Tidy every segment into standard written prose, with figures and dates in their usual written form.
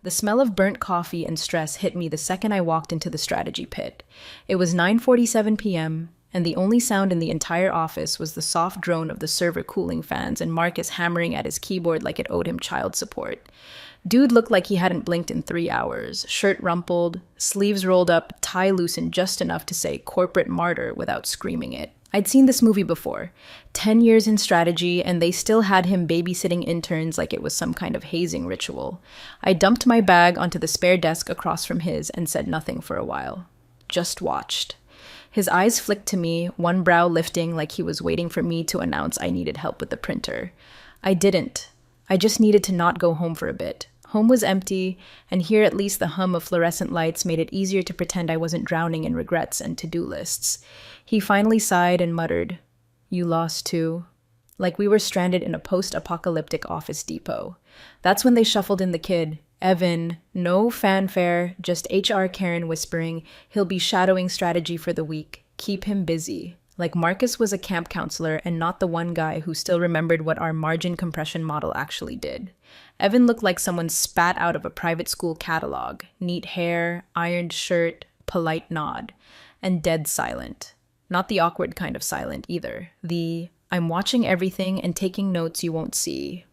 The smell of burnt coffee and stress hit me the second I walked into the strategy pit. It was 9:47 p.m., and the only sound in the entire office was the soft drone of the server cooling fans and Marcus hammering at his keyboard like it owed him child support. Dude looked like he hadn't blinked in 3 hours, shirt rumpled, sleeves rolled up, tie loosened just enough to say corporate martyr without screaming it. I'd seen this movie before. 10 years in strategy, and they still had him babysitting interns like it was some kind of hazing ritual. I dumped my bag onto the spare desk across from his and said nothing for a while. Just watched. His eyes flicked to me, one brow lifting like he was waiting for me to announce I needed help with the printer. I didn't. I just needed to not go home for a bit. Home was empty, and here at least the hum of fluorescent lights made it easier to pretend I wasn't drowning in regrets and to-do lists. He finally sighed and muttered, "You lost too," like we were stranded in a post-apocalyptic office depot. That's when they shuffled in the kid, Evan, no fanfare, just HR Karen whispering, "He'll be shadowing strategy for the week. Keep him busy." Like Marcus was a camp counselor and not the one guy who still remembered what our margin compression model actually did. Evan looked like someone spat out of a private school catalog. Neat hair, ironed shirt, polite nod, and dead silent. Not the awkward kind of silent either. The "I'm watching everything and taking notes you won't see"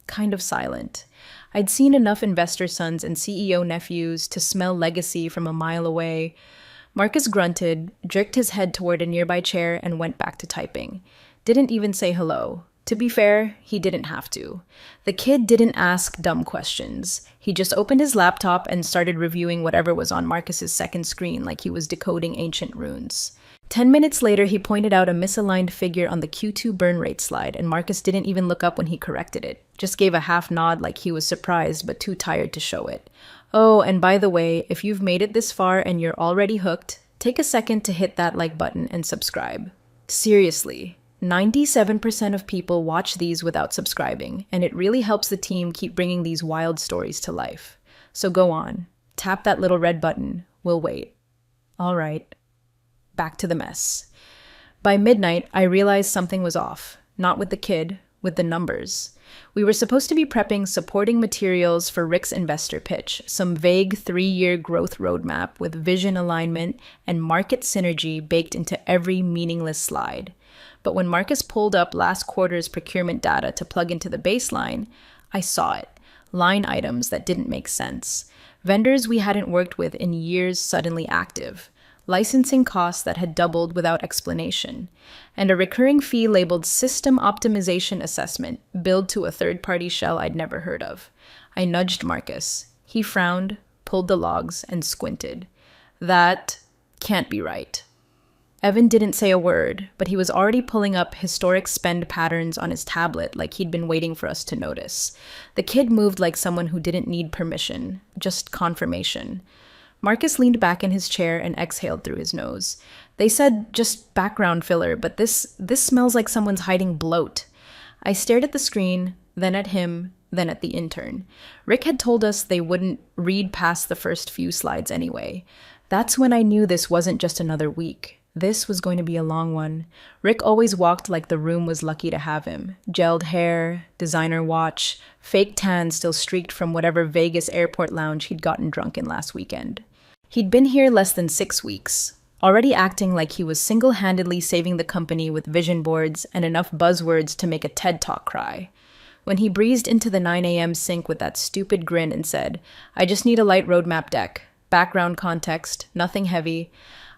kind of silent. I'd seen enough investor sons and CEO nephews to smell legacy from a mile away. Marcus grunted, jerked his head toward a nearby chair, and went back to typing. Didn't even say hello. To be fair, he didn't have to. The kid didn't ask dumb questions. He just opened his laptop and started reviewing whatever was on Marcus's second screen like he was decoding ancient runes. 10 minutes later, he pointed out a misaligned figure on the Q2 burn rate slide, and Marcus didn't even look up when he corrected it. Just gave a half nod like he was surprised but too tired to show it. Oh, and by the way, if you've made it this far and you're already hooked, take a second to hit that like button and subscribe. Seriously, 97% of people watch these without subscribing, and it really helps the team keep bringing these wild stories to life. So go on, tap that little red button. We'll wait. All right. Back to the mess. By midnight, I realized something was off. Not with the kid, with the numbers. We were supposed to be prepping supporting materials for Rick's investor pitch, some vague 3-year growth roadmap with vision alignment and market synergy baked into every meaningless slide. But when Marcus pulled up last quarter's procurement data to plug into the baseline, I saw it. Line items that didn't make sense. Vendors we hadn't worked with in years suddenly active. Licensing costs that had doubled without explanation, and a recurring fee labeled System Optimization Assessment billed to a third-party shell I'd never heard of. I nudged Marcus. He frowned, pulled the logs, and squinted. That can't be right. Evan didn't say a word, but he was already pulling up historic spend patterns on his tablet like he'd been waiting for us to notice. The kid moved like someone who didn't need permission, just confirmation. Marcus leaned back in his chair and exhaled through his nose. They said just background filler, but this smells like someone's hiding bloat. I stared at the screen, then at him, then at the intern. Rick had told us they wouldn't read past the first few slides anyway. That's when I knew this wasn't just another week. This was going to be a long one. Rick always walked like the room was lucky to have him. Gelled hair, designer watch, fake tan still streaked from whatever Vegas airport lounge he'd gotten drunk in last weekend. He'd been here less than 6 weeks, already acting like he was single-handedly saving the company with vision boards and enough buzzwords to make a TED Talk cry. When he breezed into the 9 a.m. sync with that stupid grin and said, "I just need a light roadmap deck, background context, nothing heavy,"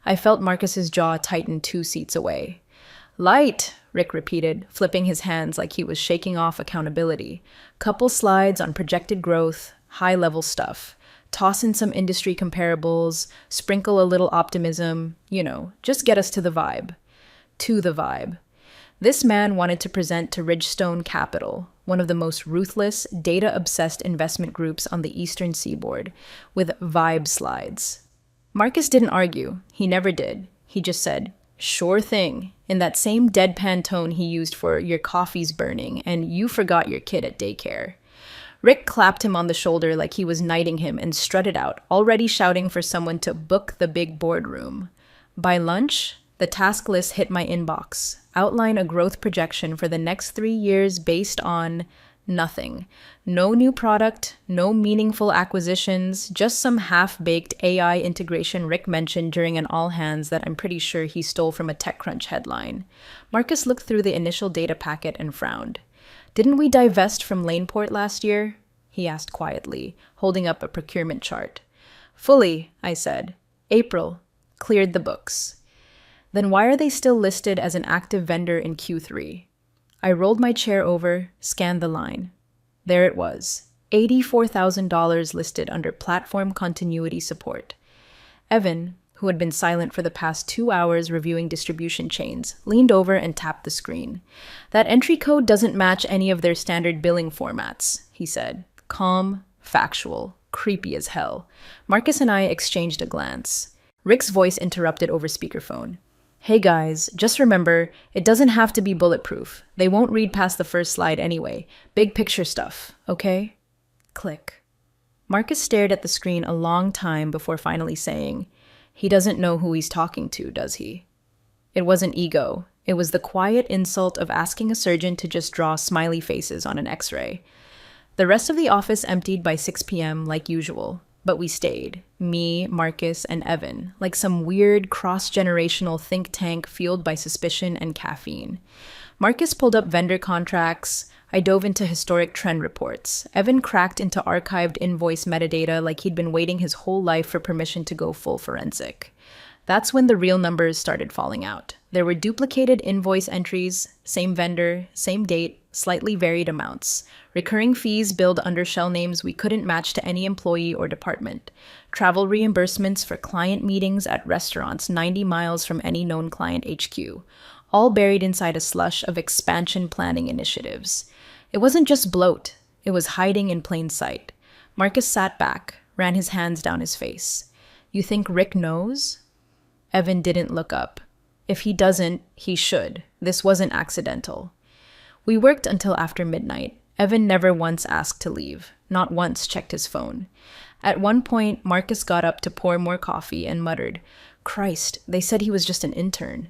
I felt Marcus's jaw tighten 2 seats away. "Light," Rick repeated, flipping his hands like he was shaking off accountability. "Couple slides on projected growth, high-level stuff. Toss in some industry comparables, sprinkle a little optimism, just get us to the vibe." To the vibe. This man wanted to present to Ridgestone Capital, one of the most ruthless, data-obsessed investment groups on the eastern seaboard, with vibe slides. Marcus didn't argue. He never did. He just said, "Sure thing," in that same deadpan tone he used for "your coffee's burning" and "you forgot your kid at daycare." Rick clapped him on the shoulder like he was knighting him and strutted out, already shouting for someone to book the big boardroom. By lunch, the task list hit my inbox. Outline a growth projection for the next 3 years based on Nothing. No new product, no meaningful acquisitions, just some half-baked AI integration Rick mentioned during an all-hands that I'm pretty sure he stole from a TechCrunch headline. Marcus looked through the initial data packet and frowned. Didn't we divest from Laneport last year? He asked quietly, holding up a procurement chart. Fully, I said. April. Cleared the books. Then why are they still listed as an active vendor in Q3? I rolled my chair over, scanned the line. There it was, $84,000 listed under Platform Continuity Support. Evan, who had been silent for the past 2 hours reviewing distribution chains, leaned over and tapped the screen. That entry code doesn't match any of their standard billing formats, he said. Calm, factual, creepy as hell. Marcus and I exchanged a glance. Rick's voice interrupted over speakerphone. Hey guys, just remember, it doesn't have to be bulletproof. They won't read past the first slide anyway. Big picture stuff, okay? Click. Marcus stared at the screen a long time before finally saying, he doesn't know who he's talking to, does he? It wasn't ego. It was the quiet insult of asking a surgeon to just draw smiley faces on an x-ray. The rest of the office emptied by 6 p.m. like usual. But we stayed, me, Marcus, and Evan, like some weird cross-generational think tank fueled by suspicion and caffeine. Marcus pulled up vendor contracts. I dove into historic trend reports. Evan cracked into archived invoice metadata like he'd been waiting his whole life for permission to go full forensic. That's when the real numbers started falling out. There were duplicated invoice entries, same vendor, same date, slightly varied amounts. Recurring fees billed under shell names we couldn't match to any employee or department. Travel reimbursements for client meetings at restaurants 90 miles from any known client HQ. All buried inside a slush of expansion planning initiatives. It wasn't just bloat. It was hiding in plain sight. Marcus sat back, ran his hands down his face. You think Rick knows? Evan didn't look up. If he doesn't, he should. This wasn't accidental. We worked until after midnight. Evan never once asked to leave, not once checked his phone. At one point, Marcus got up to pour more coffee and muttered, Christ, they said he was just an intern.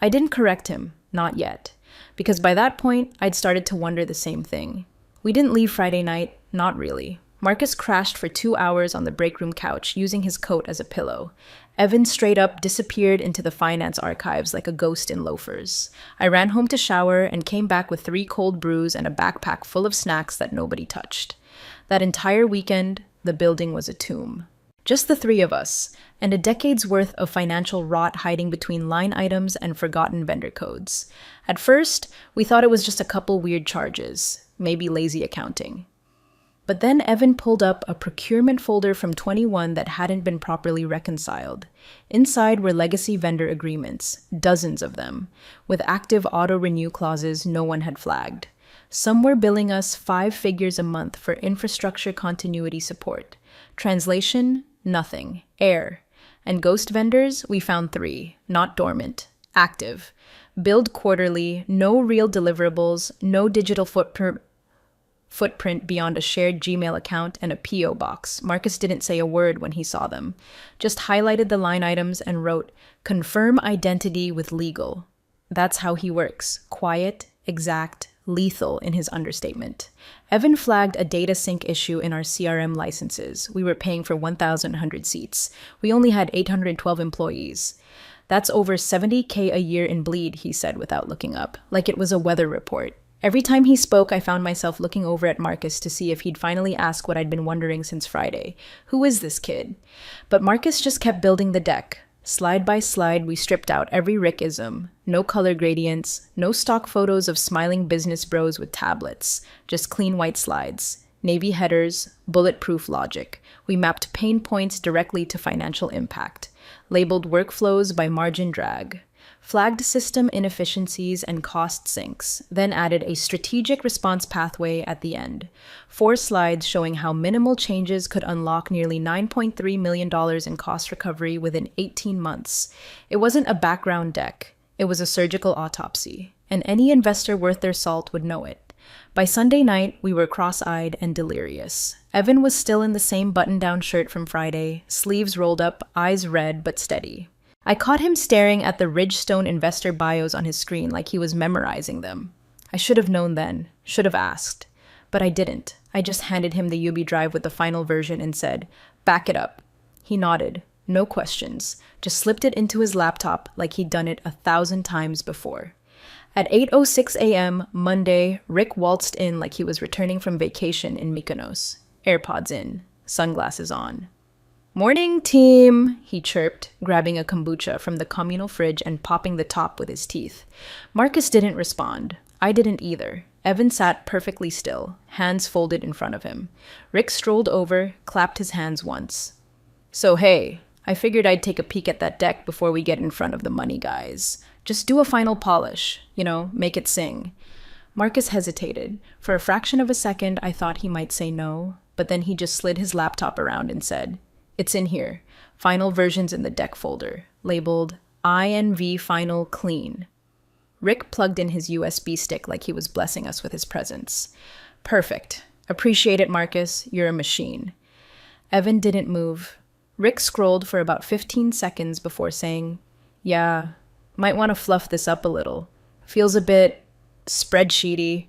I didn't correct him, not yet, because by that point, I'd started to wonder the same thing. We didn't leave Friday night, not really. Marcus crashed for 2 hours on the break room couch, using his coat as a pillow. Evan straight up disappeared into the finance archives like a ghost in loafers. I ran home to shower and came back with 3 cold brews and a backpack full of snacks that nobody touched. That entire weekend, the building was a tomb. Just the 3 of us, and a decade's worth of financial rot hiding between line items and forgotten vendor codes. At first, we thought it was just a couple weird charges, maybe lazy accounting. But then Evan pulled up a procurement folder from 21 that hadn't been properly reconciled. Inside were legacy vendor agreements, dozens of them, with active auto-renew clauses no one had flagged. Some were billing us 5 figures a month for infrastructure continuity support. Translation, nothing. Air. And ghost vendors, we found 3, not dormant, active. Billed quarterly, no real deliverables, no digital footprint beyond a shared Gmail account and a P.O. box. Marcus didn't say a word when he saw them, just highlighted the line items and wrote, confirm identity with legal. That's how he works. Quiet, exact, lethal in his understatement. Evan flagged a data sync issue in our CRM licenses. We were paying for 1,100 seats. We only had 812 employees. That's over $70K a year in bleed, he said without looking up, like it was a weather report. Every time he spoke, I found myself looking over at Marcus to see if he'd finally ask what I'd been wondering since Friday. Who is this kid? But Marcus just kept building the deck. Slide by slide, we stripped out every Rickism. No color gradients, no stock photos of smiling business bros with tablets, just clean white slides. Navy headers, bulletproof logic. We mapped pain points directly to financial impact. Labeled workflows by margin drag. Flagged system inefficiencies and cost sinks, then added a strategic response pathway at the end. 4 slides showing how minimal changes could unlock nearly $9.3 million in cost recovery within 18 months. It wasn't a background deck. It was a surgical autopsy, and any investor worth their salt would know it. By Sunday night, we were cross-eyed and delirious. Evan was still in the same button-down shirt from Friday, sleeves rolled up, eyes red but steady. I caught him staring at the Ridgestone investor bios on his screen like he was memorizing them. I should have known then, should have asked. But I didn't. I just handed him the UB drive with the final version and said, "Back it up." He nodded. No questions. Just slipped it into his laptop like he'd done it 1,000 times before. At 8:06 a.m. Monday, Rick waltzed in like he was returning from vacation in Mykonos. AirPods in, sunglasses on. "Morning, team," he chirped, grabbing a kombucha from the communal fridge and popping the top with his teeth. Marcus didn't respond. I didn't either. Evan sat perfectly still, hands folded in front of him. Rick strolled over, clapped his hands once. "So hey, I figured I'd take a peek at that deck before we get in front of the money guys. Just do a final polish, make it sing." Marcus hesitated. For a fraction of a second, I thought he might say no, but then he just slid his laptop around and said, "It's in here. Final versions in the deck folder, labeled INV Final Clean." Rick plugged in his USB stick like he was blessing us with his presence. "Perfect. Appreciate it, Marcus. You're a machine." Evan didn't move. Rick scrolled for about 15 seconds before saying, "Yeah, might want to fluff this up a little. Feels a bit spreadsheety."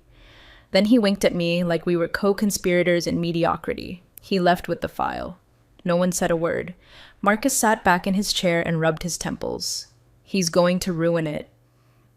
Then he winked at me like we were co-conspirators in mediocrity. He left with the file. No one said a word. Marcus sat back in his chair and rubbed his temples. "He's going to ruin it."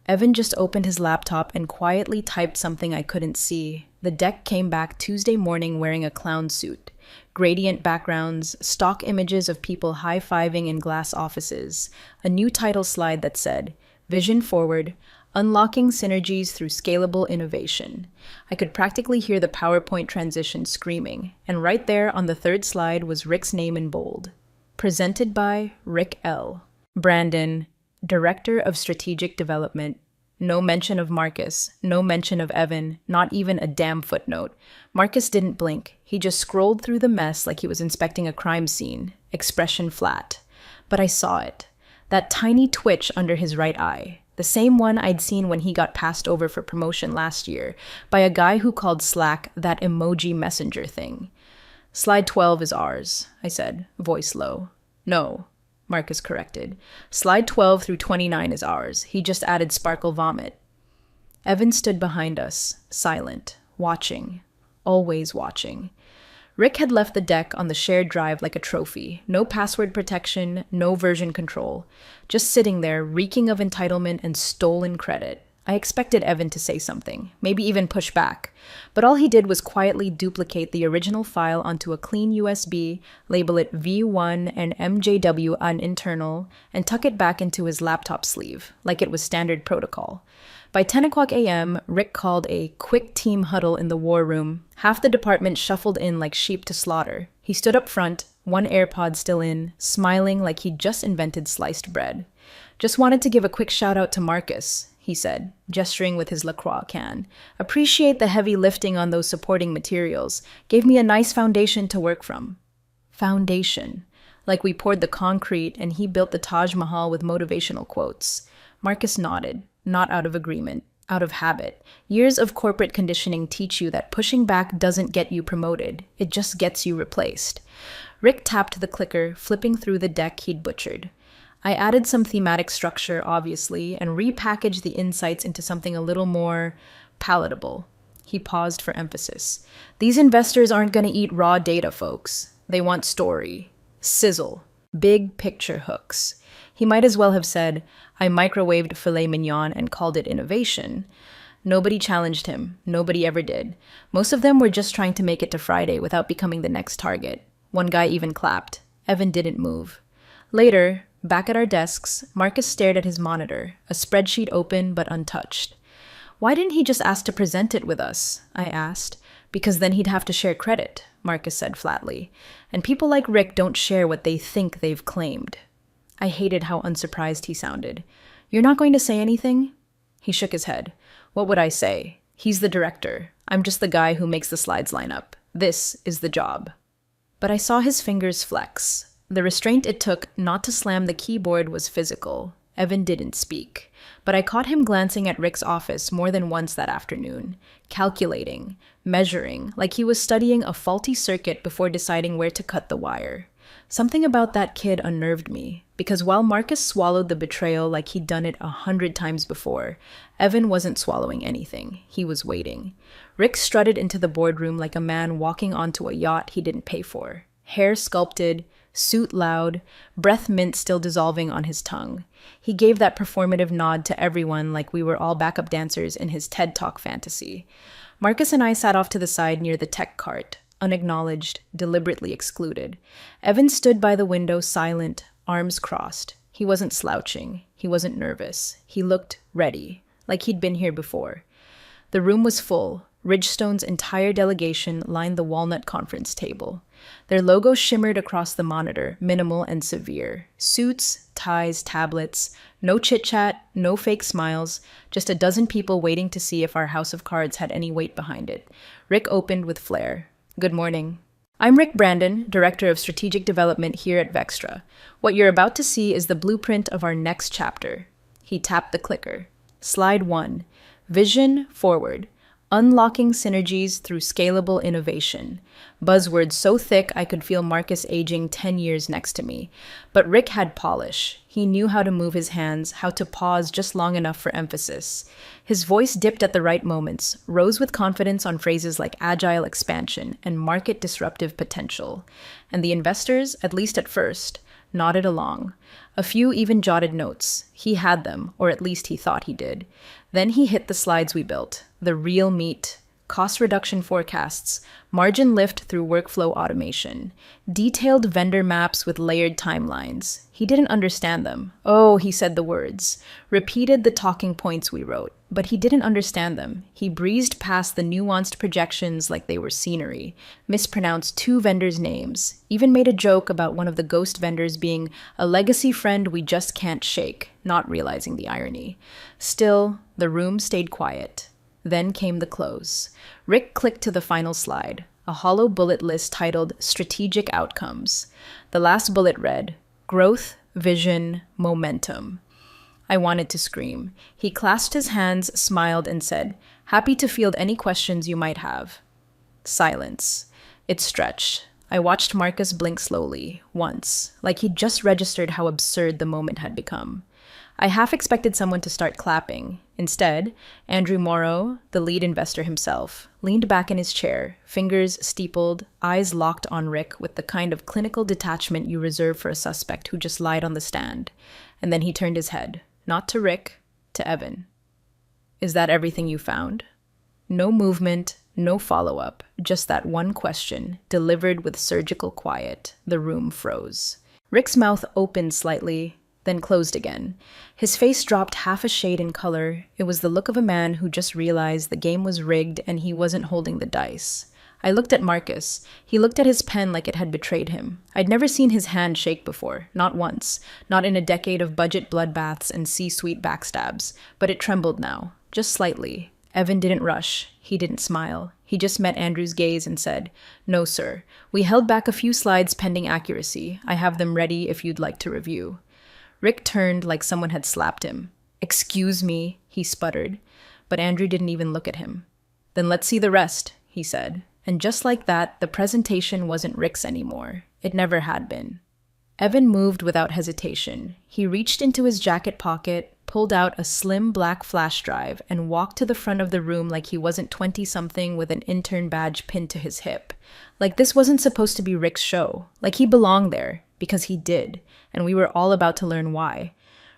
Evan just opened his laptop and quietly typed something I couldn't see. The deck came back Tuesday morning wearing a clown suit. Gradient backgrounds, stock images of people high-fiving in glass offices, a new title slide that said, "Vision Forward, Unlocking Synergies Through Scalable Innovation." I could practically hear the PowerPoint transition screaming, and right there on the third slide was Rick's name in bold. Presented by Rick L. Brandon, Director of Strategic Development. No mention of Marcus, no mention of Evan, not even a damn footnote. Marcus didn't blink. He just scrolled through the mess like he was inspecting a crime scene, expression flat. But I saw it. That tiny twitch under his right eye. The same one I'd seen when he got passed over for promotion last year by a guy who called Slack that emoji messenger thing. "Slide 12 is ours," I said, voice low. "No," Marcus corrected. "Slide 12 through 29 is ours. He just added sparkle vomit." Evan stood behind us, silent, watching, always watching. Rick had left the deck on the shared drive like a trophy. No password protection, no version control. Just sitting there, reeking of entitlement and stolen credit. I expected Evan to say something, maybe even push back. But all he did was quietly duplicate the original file onto a clean USB, label it V1 and MJW on internal, and tuck it back into his laptop sleeve, like it was standard protocol. By 10 o'clock a.m., Rick called a quick team huddle in the war room. Half the department shuffled in like sheep to slaughter. He stood up front, one AirPod still in, smiling like he'd just invented sliced bread. "Just wanted to give a quick shout out to Marcus," he said, gesturing with his LaCroix can. "Appreciate the heavy lifting on those supporting materials. Gave me a nice foundation to work from." Foundation. Like we poured the concrete and he built the Taj Mahal with motivational quotes. Marcus nodded, not out of agreement, out of habit. Years of corporate conditioning teach you that pushing back doesn't get you promoted. It just gets you replaced. Rick tapped the clicker, flipping through the deck he'd butchered. I added some thematic structure, obviously, and repackaged the insights into something a little more palatable. He paused for emphasis. "These investors aren't going to eat raw data, folks. They want story, sizzle, big picture hooks." He might as well have said, "I microwaved filet mignon and called it innovation." Nobody challenged him. Nobody ever did. Most of them were just trying to make it to Friday without becoming the next target. One guy even clapped. Evan didn't move. Later, back at our desks, Marcus stared at his monitor, a spreadsheet open but untouched. "Why didn't he just ask to present it with us?" I asked. "Because then he'd have to share credit," Marcus said flatly. "And people like Rick don't share what they think they've claimed." I hated how unsurprised he sounded. "You're not going to say anything?" He shook his head. "What would I say? He's the director. I'm just the guy who makes the slides line up. This is the job." But I saw his fingers flex. The restraint it took not to slam the keyboard was physical. Evan didn't speak, but I caught him glancing at Rick's office more than once that afternoon, calculating, measuring, like he was studying a faulty circuit before deciding where to cut the wire. Something about that kid unnerved me, because while Marcus swallowed the betrayal like he'd done it 100 times before, Evan wasn't swallowing anything. He was waiting. Rick strutted into the boardroom like a man walking onto a yacht he didn't pay for. Hair sculpted, suit loud, breath mint still dissolving on his tongue. He gave that performative nod to everyone like we were all backup dancers in his TED Talk fantasy. Marcus and I sat off to the side near the tech cart, unacknowledged, deliberately excluded. Evan stood by the window silent, arms crossed. He wasn't slouching. He wasn't nervous. He looked ready, like he'd been here before. The room was full. Ridgestone's entire delegation lined the walnut conference table. Their logo shimmered across the monitor, minimal and severe. Suits, ties, tablets, no chit-chat, no fake smiles, just a dozen people waiting to see if our house of cards had any weight behind it. Rick opened with flair. Good morning. I'm Rick Brandon, Director of Strategic Development here at Vextra. What you're about to see is the blueprint of our next chapter. He tapped the clicker. Slide 1. Vision forward. Unlocking synergies through scalable innovation. Buzzwords so thick I could feel Marcus aging 10 years next to me. But Rick had polish. He knew how to move his hands, how to pause just long enough for emphasis. His voice dipped at the right moments, rose with confidence on phrases like agile expansion and market disruptive potential. And the investors, at least at first, nodded along. A few even jotted notes. He had them, or at least he thought he did. Then he hit the slides we built. The real meat. Cost reduction forecasts, margin lift through workflow automation, detailed vendor maps with layered timelines. He didn't understand them. Oh, he said the words, repeated the talking points we wrote, but he didn't understand them. He breezed past the nuanced projections like they were scenery, mispronounced 2 vendors' names, even made a joke about one of the ghost vendors being a legacy friend we just can't shake, not realizing the irony. Still, the room stayed quiet. Then came the close. Rick clicked to the final slide, a hollow bullet list titled Strategic Outcomes. The last bullet read, Growth, Vision, Momentum. I wanted to scream. He clasped his hands, smiled, and said, Happy to field any questions you might have. Silence. It stretched. I watched Marcus blink slowly, once, like he'd just registered how absurd the moment had become. I half expected someone to start clapping. Instead, Andrew Morrow, the lead investor himself, leaned back in his chair, fingers steepled, eyes locked on Rick with the kind of clinical detachment you reserve for a suspect who just lied on the stand. And then he turned his head, not to Rick, to Evan. Is that everything you found? No movement, no follow-up, just that one question, delivered with surgical quiet. The room froze. Rick's mouth opened slightly, then closed again. His face dropped half a shade in color. It was the look of a man who just realized the game was rigged and he wasn't holding the dice. I looked at Marcus. He looked at his pen like it had betrayed him. I'd never seen his hand shake before, not once, not in a decade of budget bloodbaths and C-suite backstabs, but it trembled now, just slightly. Evan didn't rush. He didn't smile. He just met Andrew's gaze and said, No, sir. We held back a few slides pending accuracy. I have them ready if you'd like to review. Rick turned like someone had slapped him. Excuse me, he sputtered. But Andrew didn't even look at him. Then let's see the rest, he said. And just like that, the presentation wasn't Rick's anymore. It never had been. Evan moved without hesitation. He reached into his jacket pocket, pulled out a slim black flash drive, and walked to the front of the room like he wasn't 20-something with an intern badge pinned to his hip. Like this wasn't supposed to be Rick's show. Like he belonged there, because he did, and we were all about to learn why.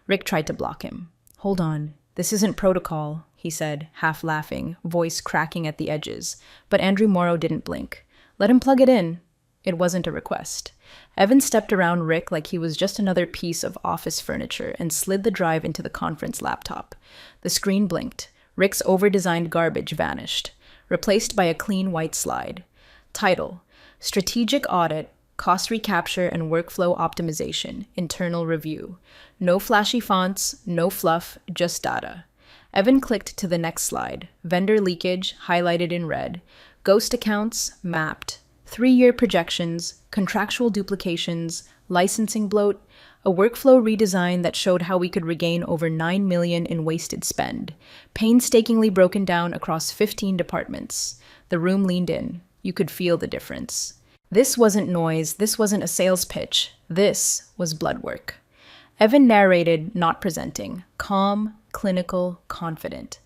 Rick tried to block him. Hold on, this isn't protocol, he said, half laughing, voice cracking at the edges. But Andrew Morrow didn't blink. Let him plug it in. It wasn't a request. Evan stepped around Rick like he was just another piece of office furniture and slid the drive into the conference laptop. The screen blinked. Rick's over-designed garbage vanished, replaced by a clean white slide. Title: Strategic Audit, Cost Recapture and Workflow Optimization, Internal Review. No flashy fonts, no fluff, just data. Evan clicked to the next slide. Vendor leakage, highlighted in red. Ghost accounts, mapped. 3-year projections, contractual duplications, licensing bloat, a workflow redesign that showed how we could regain over $9 million in wasted spend, painstakingly broken down across 15 departments. The room leaned in. You could feel the difference. This wasn't noise, this wasn't a sales pitch, this was blood work. Evan narrated, not presenting, calm, clinical, confident.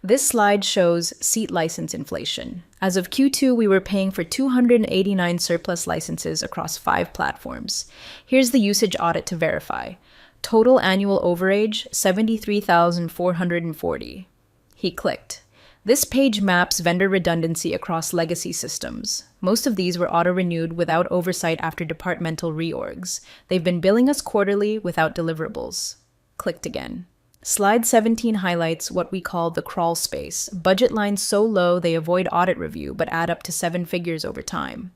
This slide shows seat license inflation. As of Q2, we were paying for 289 surplus licenses across 5 platforms. Here's the usage audit to verify. Total annual overage, 73,440. He clicked. This page maps vendor redundancy across legacy systems. Most of these were auto-renewed without oversight after departmental reorgs. They've been billing us quarterly without deliverables. Clicked again. Slide 17 highlights what we call the crawl space, budget lines so low they avoid audit review but add up to 7 figures over time.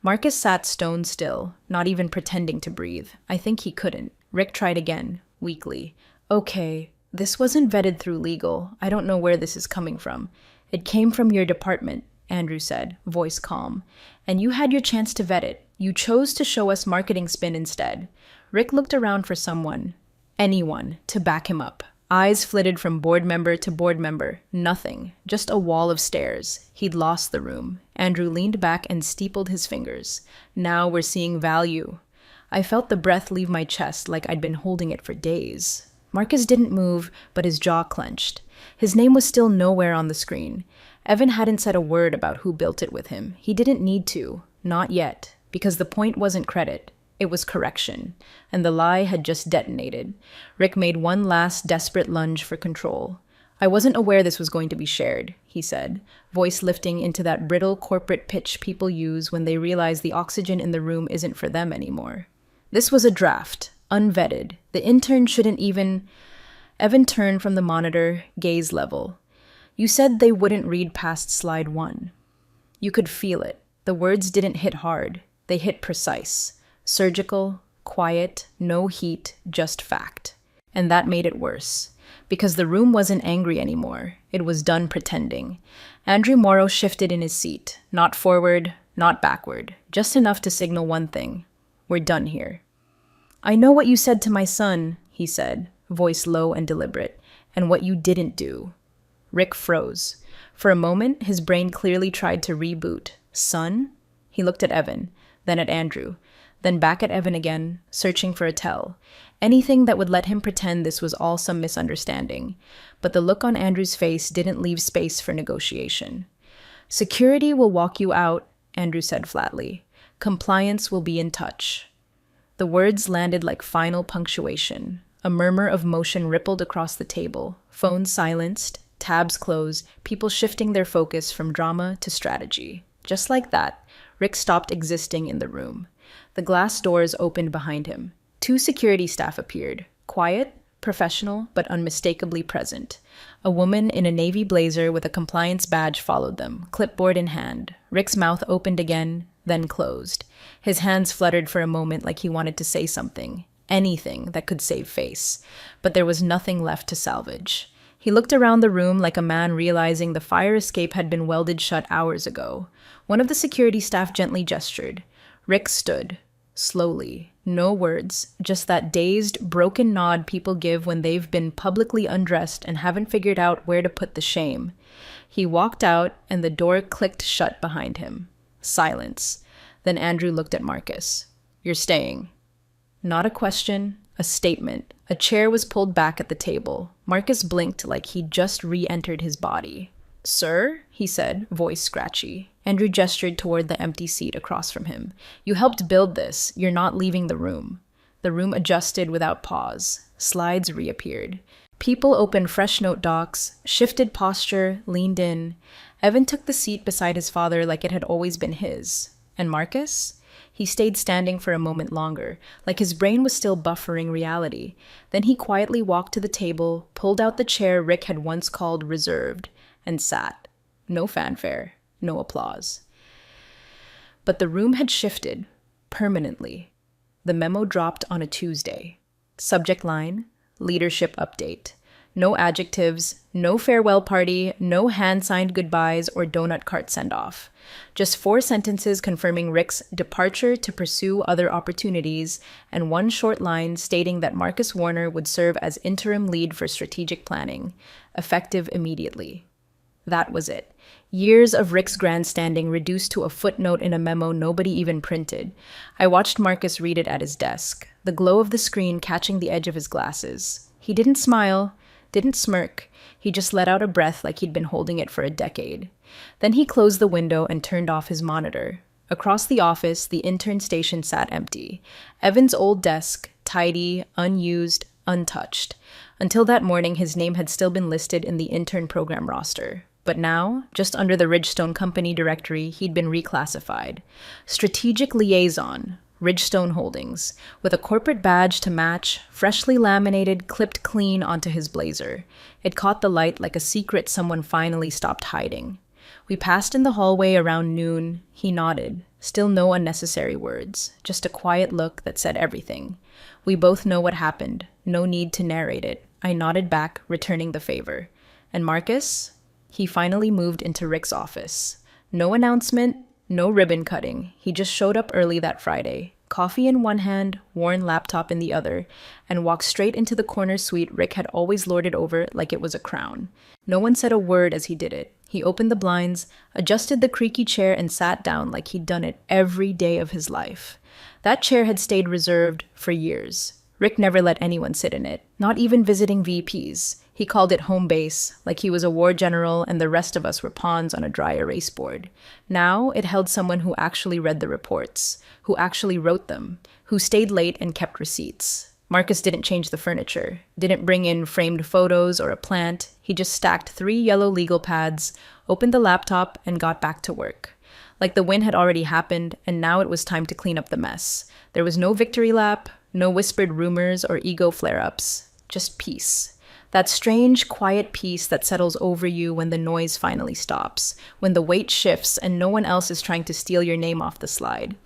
Marcus sat stone still, not even pretending to breathe. I think he couldn't. Rick tried again, weakly. Okay, this wasn't vetted through legal. I don't know where this is coming from. It came from your department, Andrew said, voice calm. And you had your chance to vet it. You chose to show us marketing spin instead. Rick looked around for someone, anyone, to back him up. Eyes flitted from board member to board member. Nothing. Just a wall of stares. He'd lost the room. Andrew leaned back and steepled his fingers. Now we're seeing value. I felt the breath leave my chest like I'd been holding it for days. Marcus didn't move, but his jaw clenched. His name was still nowhere on the screen. Evan hadn't said a word about who built it with him. He didn't need to. Not yet. Because the point wasn't credit. It was correction, and the lie had just detonated. Rick made one last desperate lunge for control. I wasn't aware this was going to be shared, he said, voice lifting into that brittle corporate pitch people use when they realize the oxygen in the room isn't for them anymore. This was a draft, unvetted. The intern shouldn't even... Evan turned from the monitor, gaze level. You said they wouldn't read past slide 1. You could feel it. The words didn't hit hard. They hit precise. Surgical, quiet, no heat, just fact. And that made it worse. Because the room wasn't angry anymore. It was done pretending. Andrew Morrow shifted in his seat. Not forward, not backward. Just enough to signal one thing. We're done here. I know what you said to my son, he said, voice low and deliberate, and what you didn't do. Rick froze. For a moment, his brain clearly tried to reboot. Son? He looked at Evan, then at Andrew. Then back at Evan again, searching for a tell. Anything that would let him pretend this was all some misunderstanding. But the look on Andrew's face didn't leave space for negotiation. Security will walk you out, Andrew said flatly. Compliance will be in touch. The words landed like final punctuation. A murmur of motion rippled across the table. Phones silenced, tabs closed, people shifting their focus from drama to strategy. Just like that, Rick stopped existing in the room. The glass doors opened behind him. 2 security staff appeared, quiet, professional, but unmistakably present. A woman in a navy blazer with a compliance badge followed them, clipboard in hand. Rick's mouth opened again, then closed. His hands fluttered for a moment like he wanted to say something, anything that could save face. But there was nothing left to salvage. He looked around the room like a man realizing the fire escape had been welded shut hours ago. One of the security staff gently gestured. Rick stood, slowly, no words, just that dazed, broken nod people give when they've been publicly undressed and haven't figured out where to put the shame. He walked out, and the door clicked shut behind him. Silence. Then Andrew looked at Marcus. You're staying. Not a question, a statement. A chair was pulled back at the table. Marcus blinked like he'd just re-entered his body. Sir? He said, voice scratchy. Andrew gestured toward the empty seat across from him. You helped build this. You're not leaving the room. The room adjusted without pause. Slides reappeared. People opened fresh note docs, shifted posture, leaned in. Evan took the seat beside his father like it had always been his. And Marcus? He stayed standing for a moment longer, like his brain was still buffering reality. Then he quietly walked to the table, pulled out the chair Rick had once called reserved, and sat. No fanfare, no applause. But the room had shifted, permanently. The memo dropped on a Tuesday. Subject line, leadership update. No adjectives, no farewell party, no hand-signed goodbyes or donut cart send-off. Just 4 sentences confirming Rick's departure to pursue other opportunities, and 1 short line stating that Marcus Warner would serve as interim lead for strategic planning, effective immediately. That was it. Years of Rick's grandstanding reduced to a footnote in a memo nobody even printed. I watched Marcus read it at his desk, the glow of the screen catching the edge of his glasses. He didn't smile, Didn't smirk. He just let out a breath like he'd been holding it for a decade. Then he closed the window and turned off his monitor. Across the office, the intern station sat empty. Evan's old desk, tidy, unused, untouched. Until that morning, his name had still been listed in the intern program roster. But now, just under the Ridgestone Company directory, he'd been reclassified. Strategic Liaison, Ridgestone Holdings, with a corporate badge to match, freshly laminated, clipped clean onto his blazer. It caught the light like a secret someone finally stopped hiding. We passed in the hallway around noon. He nodded. Still no unnecessary words, just a quiet look that said everything. We both know what happened. No need to narrate it. I nodded back, returning the favor. And Marcus? He finally moved into Rick's office. No announcement, no ribbon cutting. He just showed up early that Friday, coffee in one hand, worn laptop in the other, and walked straight into the corner suite Rick had always lorded over like it was a crown. No one said a word as he did it. He opened the blinds, adjusted the creaky chair, and sat down like he'd done it every day of his life. That chair had stayed reserved for years. Rick never let anyone sit in it, not even visiting VPs. He called it home base, like he was a war general and the rest of us were pawns on a dry erase board. Now it held someone who actually read the reports, who actually wrote them, who stayed late and kept receipts. Marcus didn't change the furniture, didn't bring in framed photos or a plant. He just stacked 3 yellow legal pads, opened the laptop, and got back to work. Like the win had already happened, and now it was time to clean up the mess. There was no victory lap, no whispered rumors or ego flare-ups, just peace. That strange, quiet peace that settles over you when the noise finally stops, when the weight shifts and no one else is trying to steal your name off the slide.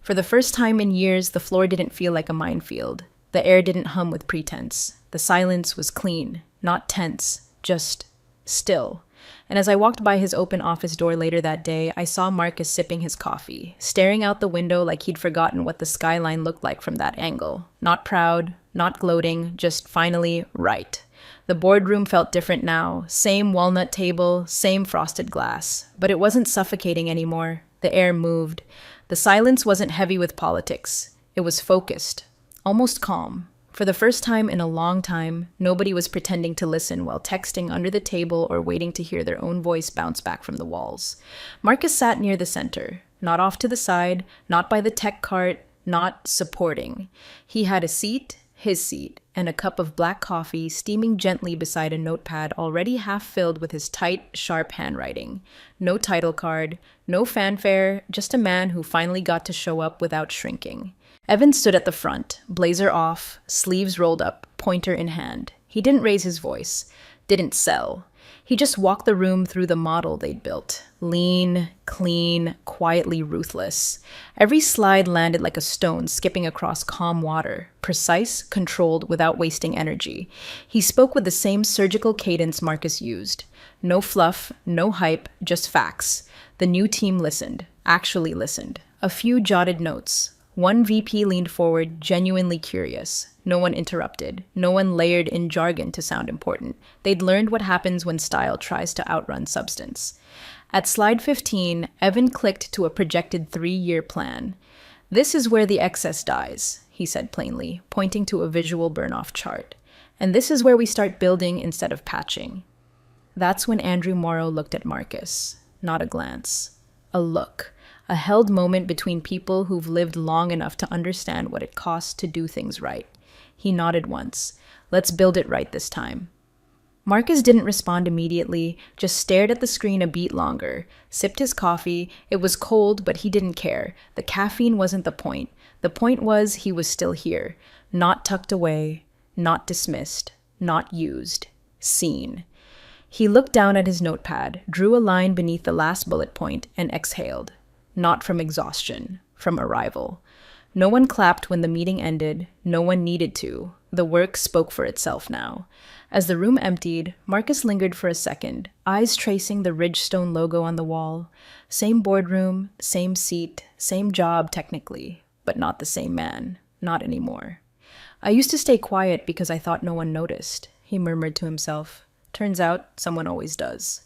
For the first time in years, the floor didn't feel like a minefield. The air didn't hum with pretense. The silence was clean, not tense, just still. And as I walked by his open office door later that day, I saw Marcus sipping his coffee, staring out the window like he'd forgotten what the skyline looked like from that angle. Not proud, not gloating, just finally right. The boardroom felt different now. Same walnut table, same frosted glass. But it wasn't suffocating anymore. The air moved. The silence wasn't heavy with politics. It was focused, almost calm. For the first time in a long time, nobody was pretending to listen while texting under the table or waiting to hear their own voice bounce back from the walls. Marcus sat near the center, not off to the side, not by the tech cart, not supporting. He had a seat, his seat, and a cup of black coffee steaming gently beside a notepad already half filled with his tight, sharp handwriting. No title card, no fanfare, just a man who finally got to show up without shrinking. Evan stood at the front, blazer off, sleeves rolled up, pointer in hand. He didn't raise his voice, didn't sell. He just walked the room through the model they'd built. Lean, clean, quietly ruthless. Every slide landed like a stone skipping across calm water, precise, controlled, without wasting energy. He spoke with the same surgical cadence Marcus used. No fluff, no hype, just facts. The new team listened, actually listened. A few jotted notes. One VP leaned forward, genuinely curious. No one interrupted. No one layered in jargon to sound important. They'd learned what happens when style tries to outrun substance. At slide 15, Evan clicked to a projected 3-year plan. "This is where the excess dies," he said plainly, pointing to a visual burn-off chart. "And this is where we start building instead of patching." That's when Andrew Morrow looked at Marcus. Not a glance. A look. A held moment between people who've lived long enough to understand what it costs to do things right. He nodded once. "Let's build it right this time." Marcus didn't respond immediately, just stared at the screen a beat longer, sipped his coffee. It was cold, but he didn't care. The caffeine wasn't the point. The point was he was still here, not tucked away, not dismissed, not used, seen. He looked down at his notepad, drew a line beneath the last bullet point, and exhaled. Not from exhaustion, from arrival. No one clapped when the meeting ended. No one needed to. The work spoke for itself now. As the room emptied, Marcus lingered for a second, eyes tracing the Ridgestone logo on the wall. Same boardroom, same seat, same job technically, but not the same man. Not anymore. "I used to stay quiet because I thought no one noticed," he murmured to himself. "Turns out someone always does."